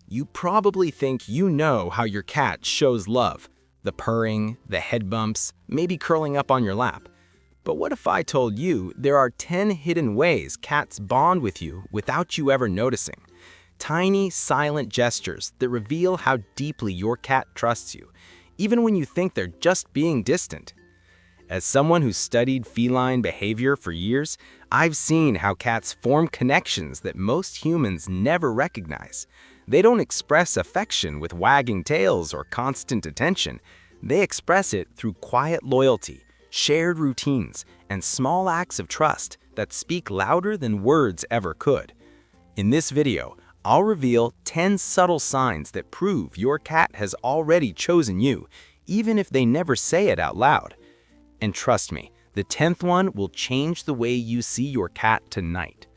You probably think you know how your cat shows love. The purring, the head bumps, maybe curling up on your lap. But what if I told you there are 10 hidden ways cats bond with you without you ever noticing? Tiny, silent gestures that reveal how deeply your cat trusts you, even when you think they're just being distant. As someone who's studied feline behavior for years, I've seen how cats form connections that most humans never recognize. They don't express affection with wagging tails or constant attention. They express it through quiet loyalty, shared routines, and small acts of trust that speak louder than words ever could. In this video, I'll reveal 10 subtle signs that prove your cat has already chosen you, even if they never say it out loud. And trust me, the 10th one will change the way you see your cat tonight.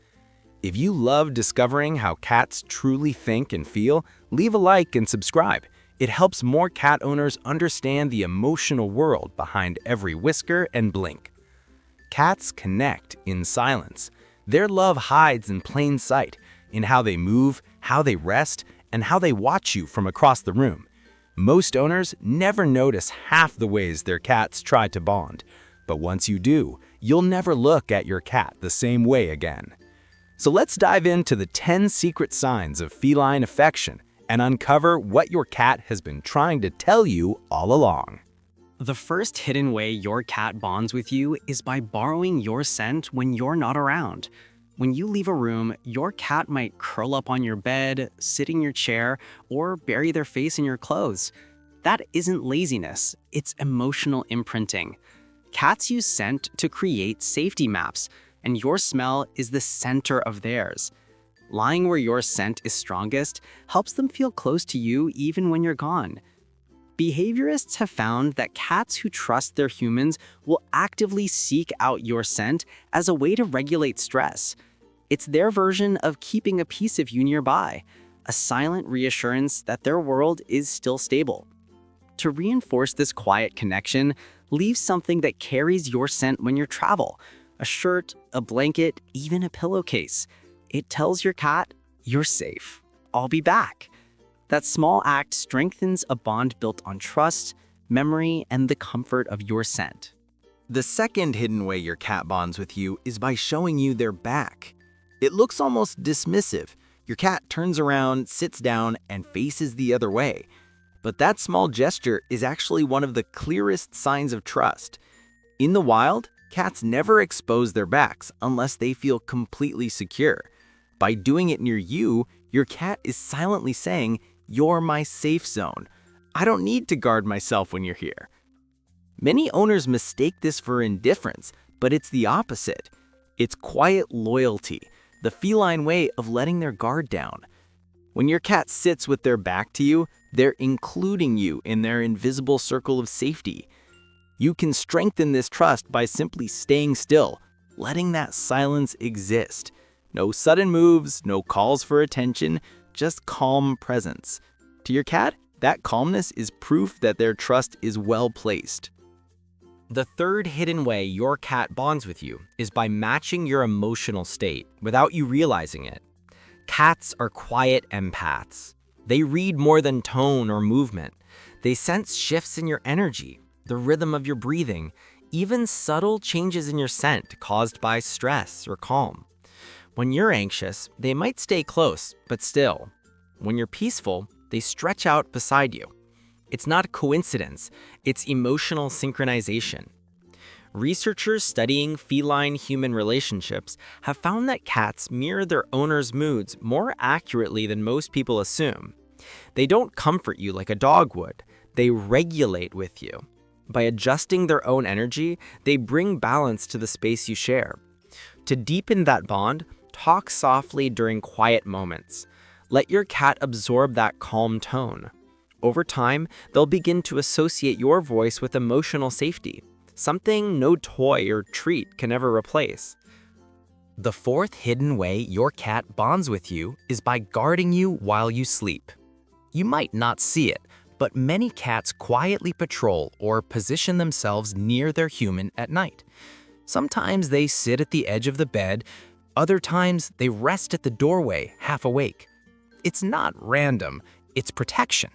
If you love discovering how cats truly think and feel, leave a like and subscribe. It helps more cat owners understand the emotional world behind every whisker and blink. Cats connect in silence. Their love hides in plain sight, in how they move, how they rest, and how they watch you from across the room. Most owners never notice half the ways their cats try to bond, but once you do, you'll never look at your cat the same way again. So let's dive into the 10 secret signs of feline affection and uncover what your cat has been trying to tell you all along. The first hidden way your cat bonds with you is by borrowing your scent when you're not around. When you leave a room, your cat might curl up on your bed, sit in your chair, or bury their face in your clothes. That isn't laziness, it's emotional imprinting. Cats use scent to create safety maps, and your smell is the center of theirs. Lying where your scent is strongest helps them feel close to you even when you're gone. Behaviorists have found that cats who trust their humans will actively seek out your scent as a way to regulate stress. It's their version of keeping a piece of you nearby, a silent reassurance that their world is still stable. To reinforce this quiet connection, leave something that carries your scent when you travel: a shirt, a blanket, even a pillowcase. It tells your cat, "You're safe. I'll be back." That small act strengthens a bond built on trust, memory, and the comfort of your scent. The second hidden way your cat bonds with you is by showing you their back. It looks almost dismissive. Your cat turns around, sits down, and faces the other way. But that small gesture is actually one of the clearest signs of trust. In the wild, cats never expose their backs unless they feel completely secure. By doing it near you, your cat is silently saying, "You're my safe zone. I don't need to guard myself when you're here." Many owners mistake this for indifference, but it's the opposite. It's quiet loyalty, the feline way of letting their guard down. When your cat sits with their back to you, they're including you in their invisible circle of safety. You can strengthen this trust by simply staying still, letting that silence exist. No sudden moves, no calls for attention, just calm presence. To your cat, that calmness is proof that their trust is well placed. The third hidden way your cat bonds with you is by matching your emotional state without you realizing it. Cats are quiet empaths. They read more than tone or movement. They sense shifts in your energy, the rhythm of your breathing, even subtle changes in your scent caused by stress or calm. When you're anxious, they might stay close, but still. When you're peaceful, they stretch out beside you. It's not coincidence, it's emotional synchronization. Researchers studying feline-human relationships have found that cats mirror their owners' moods more accurately than most people assume. They don't comfort you like a dog would, they regulate with you. By adjusting their own energy, they bring balance to the space you share. To deepen that bond, talk softly during quiet moments. Let your cat absorb that calm tone. Over time, they'll begin to associate your voice with emotional safety, something no toy or treat can ever replace. The fourth hidden way your cat bonds with you is by guarding you while you sleep. You might not see it, but many cats quietly patrol or position themselves near their human at night. Sometimes they sit at the edge of the bed, other times they rest at the doorway, half awake. It's not random, it's protection.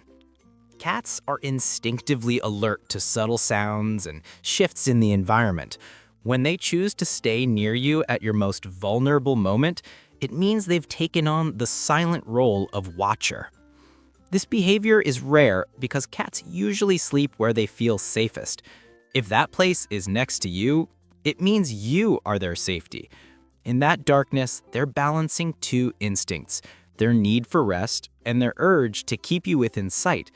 Cats are instinctively alert to subtle sounds and shifts in the environment. When they choose to stay near you at your most vulnerable moment, it means they've taken on the silent role of watcher. This behavior is rare because cats usually sleep where they feel safest. If that place is next to you, it means you are their safety. In that darkness, they're balancing two instincts, their need for rest and their urge to keep you within sight.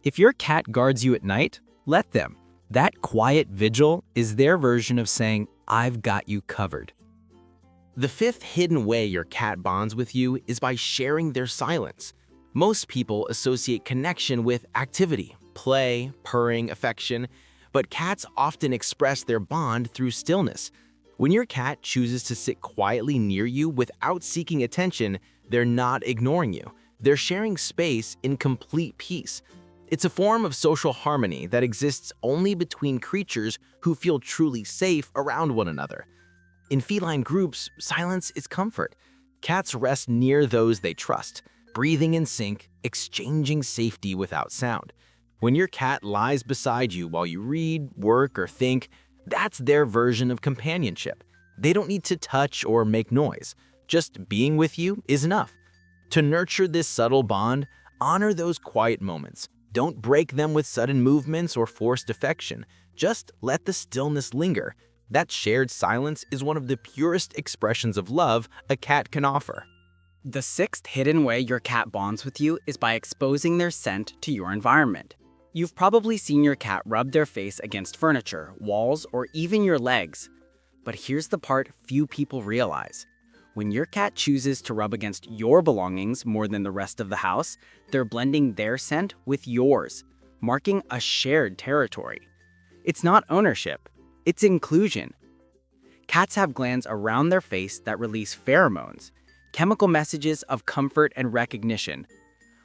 If your cat guards you at night, let them. That quiet vigil is their version of saying, "I've got you covered." The fifth hidden way your cat bonds with you is by sharing their silence. Most people associate connection with activity, play, purring, affection, but cats often express their bond through stillness. When your cat chooses to sit quietly near you without seeking attention, they're not ignoring you. They're sharing space in complete peace. It's a form of social harmony that exists only between creatures who feel truly safe around one another. In feline groups, silence is comfort. Cats rest near those they trust, breathing in sync, exchanging safety without sound. When your cat lies beside you while you read, work, or think, that's their version of companionship. They don't need to touch or make noise. Just being with you is enough. To nurture this subtle bond, honor those quiet moments. Don't break them with sudden movements or forced affection. Just let the stillness linger. That shared silence is one of the purest expressions of love a cat can offer. The sixth hidden way your cat bonds with you is by exposing their scent to your environment. You've probably seen your cat rub their face against furniture, walls, or even your legs. But here's the part few people realize. When your cat chooses to rub against your belongings more than the rest of the house, they're blending their scent with yours, marking a shared territory. It's not ownership, it's inclusion. Cats have glands around their face that release pheromones, chemical messages of comfort and recognition.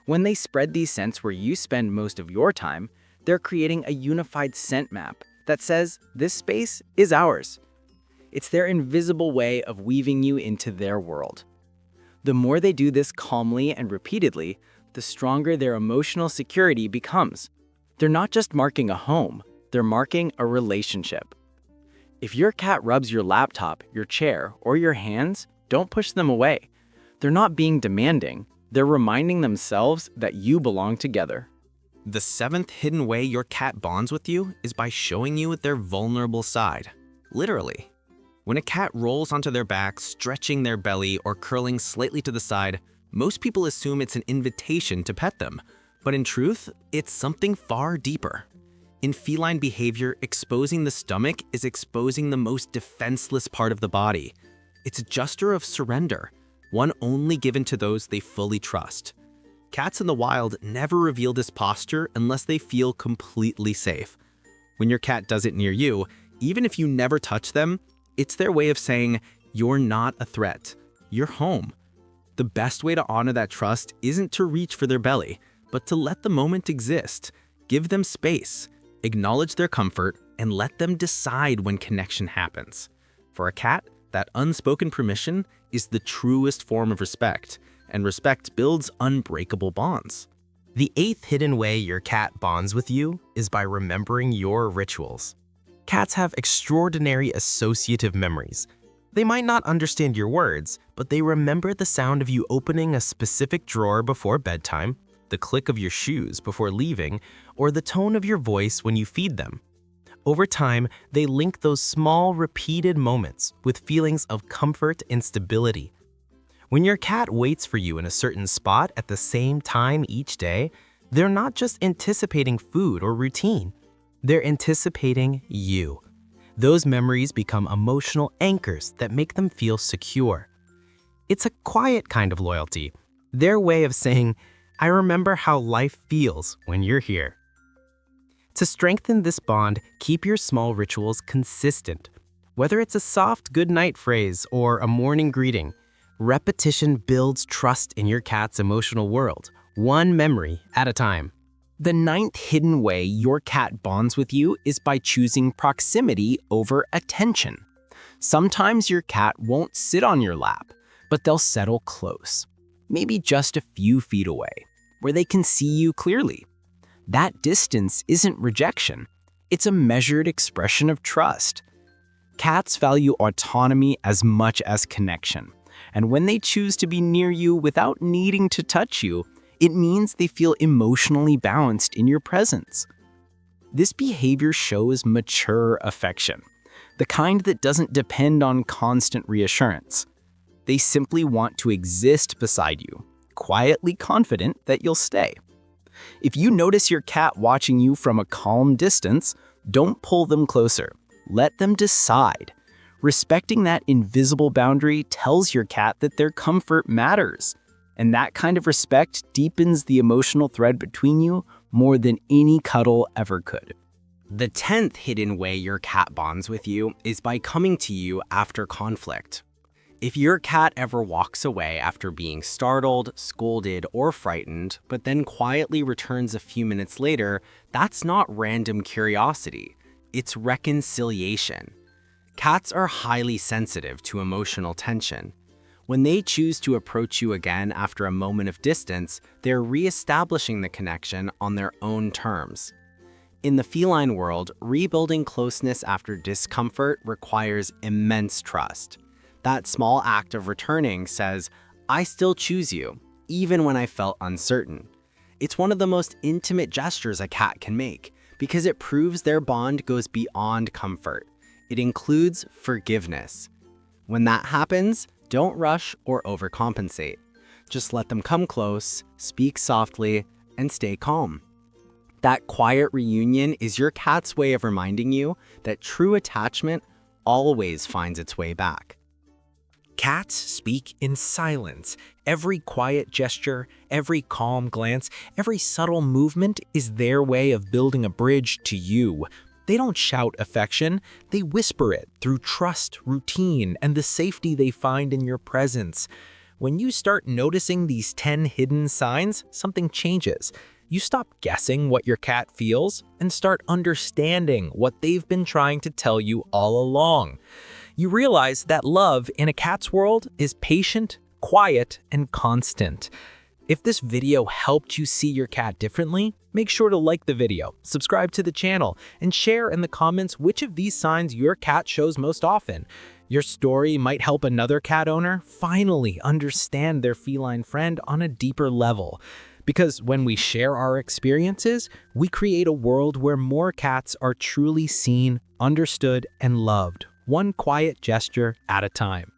When they spread these scents where you spend most of your time, they're creating a unified scent map that says, "This space is ours." It's their invisible way of weaving you into their world. The more they do this calmly and repeatedly, the stronger their emotional security becomes. They're not just marking a home, they're marking a relationship. If your cat rubs your laptop, your chair, or your hands, don't push them away. They're not being demanding, they're reminding themselves that you belong together. The seventh hidden way your cat bonds with you is by showing you their vulnerable side. Literally. When a cat rolls onto their back, stretching their belly or curling slightly to the side, most people assume it's an invitation to pet them. But in truth, it's something far deeper. In feline behavior, exposing the stomach is exposing the most defenseless part of the body. It's a gesture of surrender, one only given to those they fully trust. Cats in the wild never reveal this posture unless they feel completely safe. When your cat does it near you, even if you never touch them, it's their way of saying, "You're not a threat. You're home." The best way to honor that trust isn't to reach for their belly, but to let the moment exist. Give them space, acknowledge their comfort, and let them decide when connection happens. For a cat, that unspoken permission is the truest form of respect, and respect builds unbreakable bonds. The eighth hidden way your cat bonds with you is by remembering your rituals. Cats have extraordinary associative memories. They might not understand your words, but they remember the sound of you opening a specific drawer before bedtime, the click of your shoes before leaving, or the tone of your voice when you feed them. Over time, they link those small, repeated moments with feelings of comfort and stability. When your cat waits for you in a certain spot at the same time each day, they're not just anticipating food or routine. They're anticipating you. Those memories become emotional anchors that make them feel secure. It's a quiet kind of loyalty, their way of saying, "I remember how life feels when you're here." To strengthen this bond, keep your small rituals consistent. Whether it's a soft goodnight phrase or a morning greeting, repetition builds trust in your cat's emotional world, one memory at a time. The ninth hidden way your cat bonds with you is by choosing proximity over attention. Sometimes your cat won't sit on your lap, but they'll settle close. maybe just a few feet away, where they can see you clearly. That distance isn't rejection, it's a measured expression of trust. Cats value autonomy as much as connection, and when they choose to be near you without needing to touch you, it means they feel emotionally balanced in your presence. This behavior shows mature affection, the kind that doesn't depend on constant reassurance. They simply want to exist beside you, quietly confident that you'll stay. If you notice your cat watching you from a calm distance, don't pull them closer. Let them decide. Respecting that invisible boundary tells your cat that their comfort matters. And that kind of respect deepens the emotional thread between you more than any cuddle ever could. The 10th hidden way your cat bonds with you is by coming to you after conflict. If your cat ever walks away after being startled, scolded, or frightened, but then quietly returns a few minutes later, that's not random curiosity. It's reconciliation. Cats are highly sensitive to emotional tension. When they choose to approach you again after a moment of distance, they're reestablishing the connection on their own terms. In the feline world, rebuilding closeness after discomfort requires immense trust. That small act of returning says, "I still choose you, even when I felt uncertain." It's one of the most intimate gestures a cat can make because it proves their bond goes beyond comfort. It includes forgiveness. When that happens, don't rush or overcompensate. Just let them come close, speak softly, and stay calm. That quiet reunion is your cat's way of reminding you that true attachment always finds its way back. Cats speak in silence. Every quiet gesture, every calm glance, every subtle movement is their way of building a bridge to you. They don't shout affection, they whisper it through trust, routine, and the safety they find in your presence. When you start noticing these 10 hidden signs, something changes. You stop guessing what your cat feels and start understanding what they've been trying to tell you all along. You realize that love in a cat's world is patient, quiet, and constant. If this video helped you see your cat differently, make sure to like the video, subscribe to the channel, and share in the comments which of these signs your cat shows most often. Your story might help another cat owner finally understand their feline friend on a deeper level. Because when we share our experiences, we create a world where more cats are truly seen, understood, and loved, one quiet gesture at a time.